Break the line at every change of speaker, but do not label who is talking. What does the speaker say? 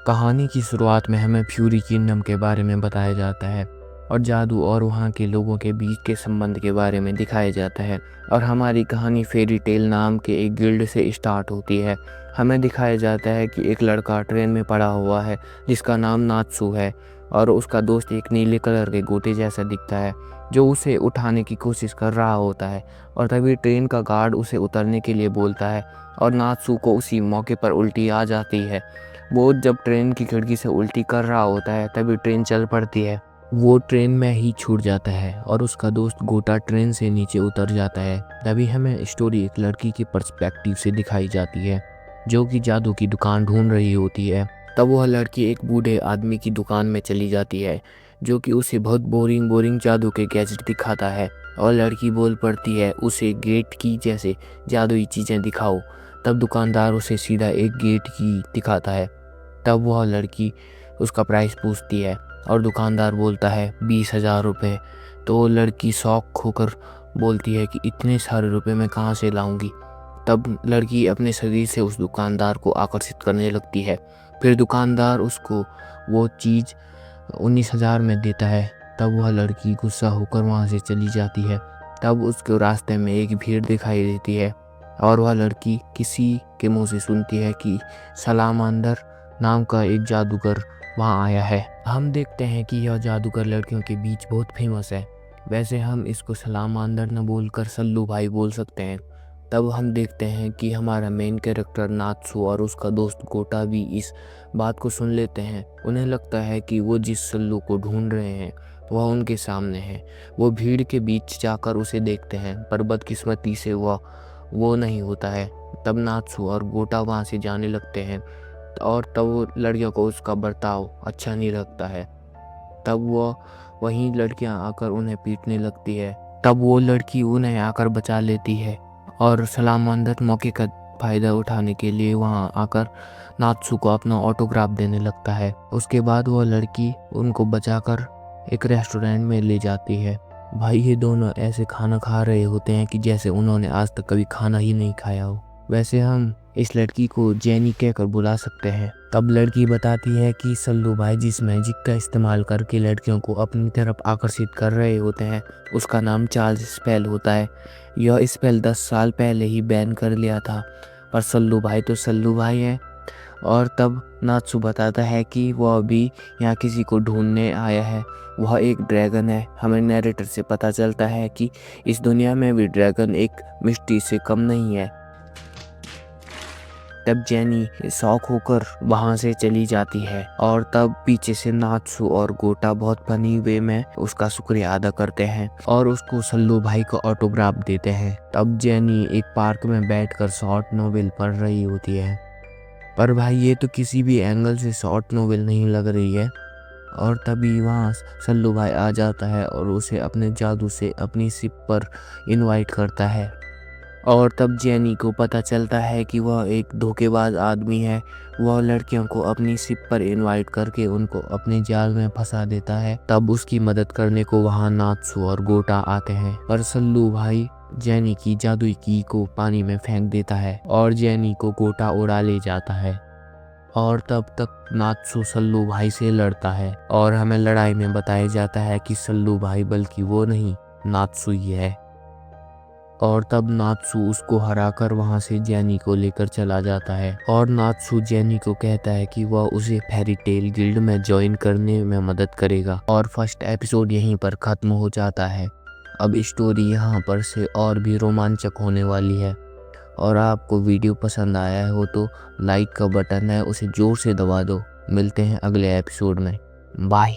कहानी की शुरुआत में हमें फ्यूरी किंगडम के बारे में बताया जाता है और जादू और वहाँ के लोगों के बीच के संबंध के बारे में दिखाया जाता है। और हमारी कहानी फेरी टेल नाम के एक गिल्ड से स्टार्ट होती है। हमें दिखाया जाता है कि एक लड़का ट्रेन में पड़ा हुआ है जिसका नाम नात्सू है और उसका दोस्त एक नीले कलर के गोटे जैसा दिखता है जो उसे उठाने की कोशिश कर रहा होता है। और तभी ट्रेन का गार्ड उसे उतरने के लिए बोलता है और नात्सू को उसी मौके पर उल्टी आ जाती है। वो जब ट्रेन की खिड़की से उल्टी कर रहा होता है तभी ट्रेन चल पड़ती है। वो ट्रेन में ही छूट जाता है और उसका दोस्त गोटा ट्रेन से नीचे उतर जाता है। तभी हमें स्टोरी एक लड़की के पर्सपेक्टिव से दिखाई जाती है जो कि जादू की दुकान ढूंढ रही होती है। तब वह लड़की एक बूढ़े आदमी की दुकान में चली जाती है जो कि उसे बहुत बोरिंग जादू के गैजेट दिखाता है और लड़की बोल पड़ती है उसे गेट की जैसे जादुई चीज़ें दिखाओ। तब दुकानदार उसे सीधा एक गेट की दिखाता है। तब वह लड़की उसका प्राइस पूछती है और दुकानदार बोलता है 20,000 रुपये। तो वो लड़की शौक होकर बोलती है कि इतने सारे रुपए मैं कहाँ से लाऊंगी। तब लड़की अपने शरीर से उस दुकानदार को आकर्षित करने लगती है। फिर दुकानदार उसको वो चीज़ 19,000 में देता है। तब वह लड़की गुस्सा होकर वहाँ से चली जाती है। तब उसके रास्ते में एक भीड़ दिखाई देती है और वह लड़की किसी के मुंह से सुनती है कि सलामांदर नाम का एक जादूगर वहाँ आया है। हम देखते हैं कि यह जादूगर लड़कियों के बीच बहुत फेमस है। वैसे हम इसको सलामांदर न बोलकर सल्लू भाई बोल सकते हैं। तब हम देखते हैं कि हमारा मेन कैरेक्टर नात्सू और उसका दोस्त गोटा भी इस बात को सुन लेते हैं। उन्हें लगता है कि वो जिस सल्लू को ढूंढ रहे हैं वह उनके सामने है। वो भीड़ के बीच जाकर उसे देखते हैं पर बदकिस्मती से वो नहीं होता है। तब नात्सू और गोटा वहाँ से जाने लगते हैं और तब लड़कियों को उसका बर्ताव अच्छा नहीं लगता है। तब वहीं लड़कियां आकर उन्हें पीटने लगती है। तब वो लड़की उन्हें आकर बचा लेती है और सलामांदर मौके का फ़ायदा उठाने के लिए वहां आकर नात्सू को अपना ऑटोग्राफ देने लगता है। उसके बाद वो लड़की उनको बचाकर एक रेस्टोरेंट में ले जाती है। भाई ये दोनों ऐसे खाना खा रहे होते हैं कि जैसे उन्होंने आज तक कभी खाना ही नहीं खाया हो। वैसे हम इस लड़की को जेनी कहकर बुला सकते हैं। तब लड़की बताती है कि सल्लू भाई जिस मैजिक का इस्तेमाल करके लड़कियों को अपनी तरफ आकर्षित कर रहे होते हैं उसका नाम चार्ल्स स्पेल होता है। यह स्पेल 10 साल पहले ही बैन कर लिया था पर सल्लू भाई तो सल्लू भाई है। और तब नात्सू बताता है कि वह अभी यहाँ किसी को ढूंढने आया है। वह एक ड्रैगन है। हमें नैरेटर से पता चलता है कि इस दुनिया में भी ड्रैगन एक मिस्ट्री से कम नहीं है। तब जेनी शौक होकर वहां से चली जाती है और तब पीछे से नात्सू और गोटा बहुत फनी वे में उसका शुक्रिया अदा करते हैं और उसको सल्लू भाई को ऑटोग्राफ देते हैं। तब जेनी एक पार्क में बैठकर शॉर्ट नोवेल पढ़ रही होती है पर भाई ये तो किसी भी एंगल से शॉर्ट नोवेल नहीं लग रही है। और तभी वहाँ सल्लू भाई आ जाता है और उसे अपने जादू से अपनी शिप पर इनवाइट करता है। और तब जेनी को पता चलता है कि वह एक धोखेबाज आदमी है। वह लड़कियों को अपनी शिप पर इनवाइट करके उनको अपने जाल में फंसा देता है। तब उसकी मदद करने को वहां नात्सू और गोटा आते हैं पर सल्लू भाई जेनी की जादुई की को पानी में फेंक देता है और जेनी को गोटा उड़ा ले जाता है। और तब तक नात्सू सल्लू भाई से लड़ता है और हमें लड़ाई में बताया जाता है कि सल्लू भाई बल्कि वो नहीं नात्सू ही है। और तब नात्सू उसको हराकर वहां से जेनी को लेकर चला जाता है और नात्सू जेनी को कहता है कि वह उसे फेरी टेल गिल्ड में ज्वाइन करने में मदद करेगा। और फर्स्ट एपिसोड यहीं पर खत्म हो जाता है। अब स्टोरी यहाँ पर से और भी रोमांचक होने वाली है। और आपको वीडियो पसंद आया हो तो लाइक का बटन है उसे जोर से दबा दो। मिलते हैं अगले एपिसोड में। बाय।